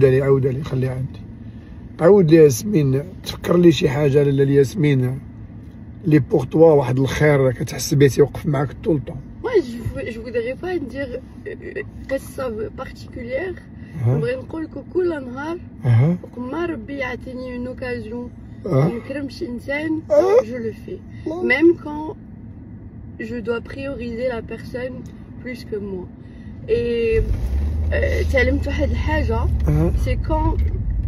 عاود لي خليها عندي. عاود لي ياسمين، تفكر لي شي حاجه لاله ياسمين لي بوغ توا واحد الخير كتحس به تيوقف معاك طول طون. je voudrais pas dire قصه بارتيكولير. نبغي نقول لك كل نهار ما ربي يعطيني اون اوكازيون نكرم شي انسان je le fais même quand je dois prioriser la personne plus que moi. et تعلمت واحد الحاجه سي كون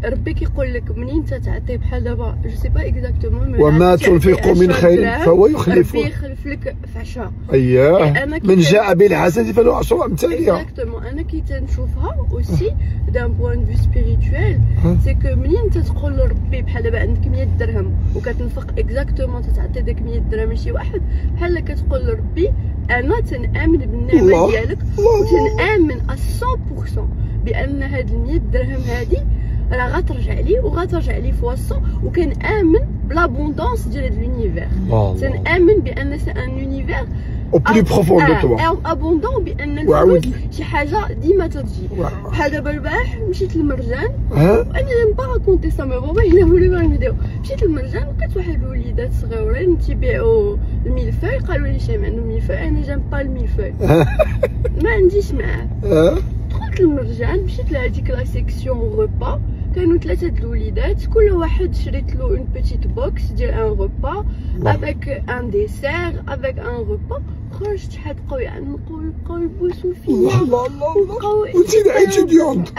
ربي كيقول لك منين انت تعطي بحال دابا جو سي با اكزاكتومون وما تنفقوا من خير فهو يخلفه، ربي يخلف لك في 10. اييه من جاء بالحسنه فله 10 امثالها. اكزاكتومون انا كي تنشوفها اوسي دان بوان فيو سبيريتويل سي كو منين انت تقول لربي بحال دابا عندك 100 درهم وكتنفق اكزاكتومون تعطي داك 100 درهم لشي واحد، بحال كتقول لربي انا تنامن بالنعمه ديالك وتنامن 100% بان هاد 100 درهم هادي راه غترجع لي وغترجع لي فواسون، وكنامن بلابوندونس ديال هاد لونيفير. تنامن بان سي ان لونيفير او بلي بروفون دو توا ابوندون، بان الفلوس شي حاجه ديما تجي. بحال دابا البارح مشيت للمرجان وانا جيم با راكونتي سا مي بابا الا فولي ما فيديو. مشيت للمرجان لقيت واحد الوليدات صغيورين تيبيعوا الميلفاي، قالوا لي شي عندهم ميلفاي، انا جيم با الميلفاي ما عنديش معاه. دخلت للمرجان مشيت لهاديك لا سيكسيون غوبا، كانوا 3 د الوليدات كل واحد شريت له اون بيتيت بوكس ديال ان غوبا افيك ان ديسير افيك ان غوبا. خرجت شحال بقاو يعنقوا بقاو يبوسوا فيا. الله الله الله وانتي ايتيديونت.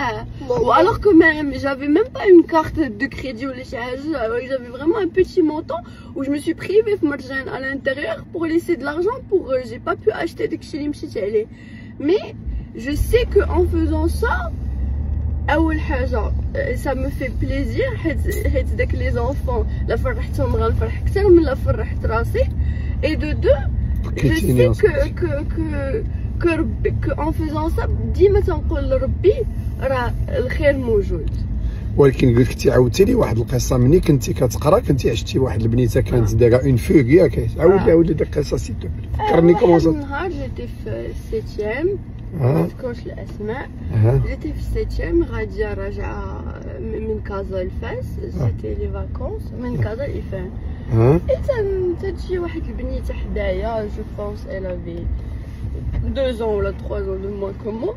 والوغ كو ميم جافي ميم با اون كارت دو كريدي ولا شي حاجه، جافي فريمون ان بيتي مونطون و جو مي سوي بريفي في مرجان على الانتيريور بور ليسي دو لارجون بور جي با بو اشتي داكشي اللي مشيت عليه. مي je sais que en faisant ça اول حاجه ça me fait plaisir حيت داك لي زونفون لا فرحتهم غنفرح اكثر من لا فرحت راسي. et de deux je sais que ربي en faisant ça ديما تنقول لربي راه الخير موجود. ولكن قلت كنتي عاودتي لي واحد القصه مني كنتي كتقرا كنتي عشتي واحد البنيته كانت دايره اون فوغ ياك. عاود لي ديك القصه سي تو فكرني كومون صات. نهار جيتي في 7 ما نذكرش الاسماء. جيتي في 7 غاديه راجعه من كازا لفاس، سيتي لي فاكونس من كازا لفاس. تجي واحد البنيته حدايا جو بونس elle avait 2 ans ou 3 ans de moins que moi.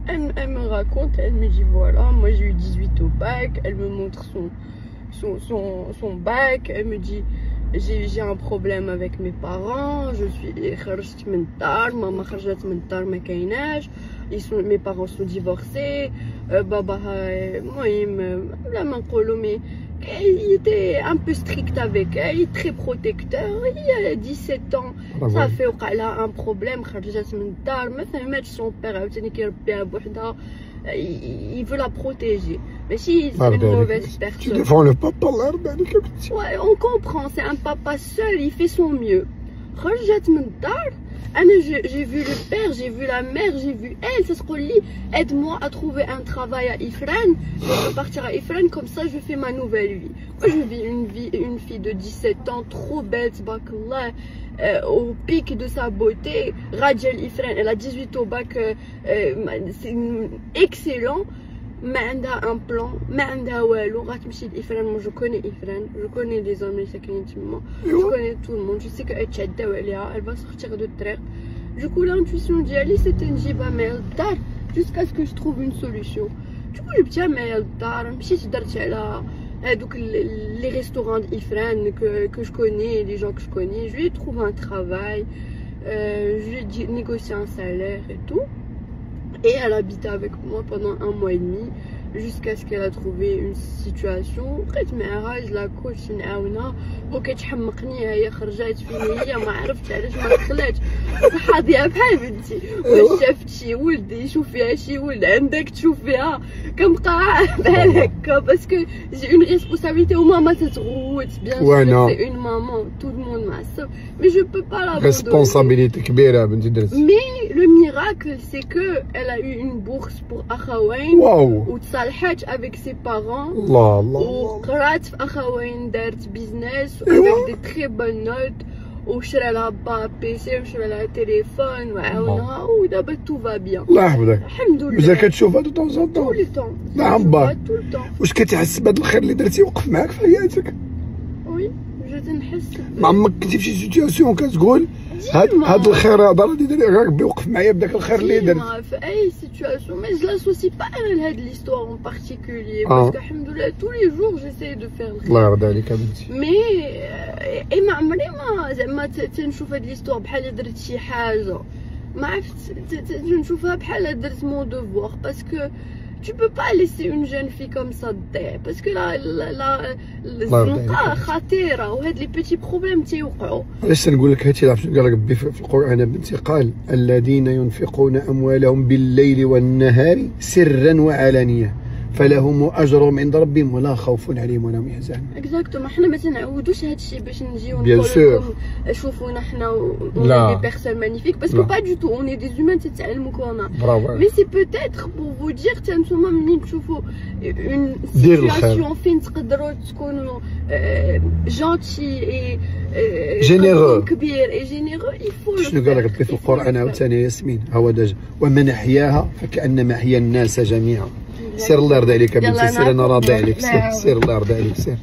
Elle me raconte, elle me dit voilà, moi j'ai eu 18 au bac, elle me montre son bac, elle me dit j'ai un problème avec mes parents, je suis خرجت من الدار، ماما خرجت من الدار ما كايناش، mes parents sont divorcés، باباها المهم بلا ما نقولوا مي il était un peu strict avec elle, il est très protecteur. Il a 17 ans, ça fait وقع لها un problème، خرجت من الدار ما فهمتش سون بير عاوتاني كيربيها بوحدها، il veut la protéger. Mais si c'est une mauvaise personne. Tu défends le papa الله يرضى عليك. Ouais, on comprend, c'est un papa seul, il fait son mieux. خرجت من الدار j'ai vu le père, j'ai vu la mère, j'ai vu elle, ça se relie. Aide-moi à trouver un travail à Ifrane. Je veux partir à Ifrane, comme ça je fais ma nouvelle vie. Moi je vis une fille de 17 ans, trop belle, tabakallah, au pic de sa beauté. Rajel Ifrane, elle a 18 au bac, c'est excellent. ما عندها ان بلان، ما عندها والو، غتمشي لإفران. مو جو كوني إفران، جو كوني لي زون اللي ساكنين تما، جو كوني تو الموند، جو سي كو غيتشداو عليها، elle va sortir de الطريق. دوكو لانتويسيون ديالي سيتي نجيبها معايا للدار جوسكا سكو جو تروف اون سوليسيون. دوكو جبتها معايا للدار، مشيت درت على هادوك لي ريستورون d'Ifrane que je connais, les gens que je connais, je lui ai trouvé un travail, je lui ai négocié un salaire et tout. Et elle habitait avec moi pendant 1 mois et demi jusqu'à ce qu'elle a trouvé une situation. بقيت معاها لا كلشي نعاونها وكتحمقني، هي خرجات فين هي ما عرفتش علاش ما دخلاتش، صحابيها بحال بنتي. واش شافت شي ولد يشوف فيها شي ولد عندك تشوف فيها، كنبقى بحال هكا باسكو جي اون ريسبونسابيلتي وماما تتغوت بيان سور سي اون مامون تو الموند معصب مي جو بو با لا ريسبونسابيلتي كبيره بنتي درت. مي لو ميراكل سي كو elle a eu une bourse pour أخوين وتصالحات avec ses parents. الله الله. وقرات في أخوين دارت بيزنس avec des très bonnes notes وشرى لها بيسي وشرى لها تليفون وعاونها ودابا تو فا بيان. الله يحفظك. الحمد لله. مازال كتشوفها دو طون طون؟ طول الطون. نعم با. واش كتحس بهذا الخير اللي درتي وقف معاك في حياتك؟ وي جات نحس. ما عمرك كنتي في شي سيتياسيون كتقول هاد الخير هذا راه اللي ربي وقف معايا بداك الخير اللي درت؟ في اي سيتياسيون مي جو لاسوسي با انا لهاد ليستوار اون بارتيكولير باسكو الحمد لله تو لي جور جيساي دو فير الخير. الله يرضى عليك بنتي. مي اي ما عمري ما زعما تنشوف هاد ليستوار بحال درت شي حاجه ما عرفت نشوفها بحال درت مون دوفوار باسكو tu peux pas laisser une jeune fille comme ça تضيع باسكو لا الزنقه خطيره وهاد لي بيتي بروبليم تيوقعوا. علاش نقول لك هادشي؟ عرفتي قال ربي في القران بنتي قال الذين ينفقون اموالهم بالليل والنهار سرا وعلانيه فلهم اجرهم عند ربهم ولا خوف عليهم ولا هم يحزنون. اكزاكتومون حنا ما تنعودوش هادشي باش نجيو نقول لكم شوفونا حنا اون دي بيرسون مانيفيك باسكو با دو تو اون دي زومان تتعلموا كونا. مي سي بوتيتر بور فو دير حتى نتوما منين تشوفوا اون سيتياسيون فين تقدروا تكونوا جونتي اي جينيرو كبير اي جينيرو يفو. شنو قال لك في القران عاوتاني ياسمين؟ هو داج ومن احياها فكانما احيا الناس جميعا. سير الله يرضى عليك بنتي، سير انا راضي عليك، سير الله يرضى عليك، سير.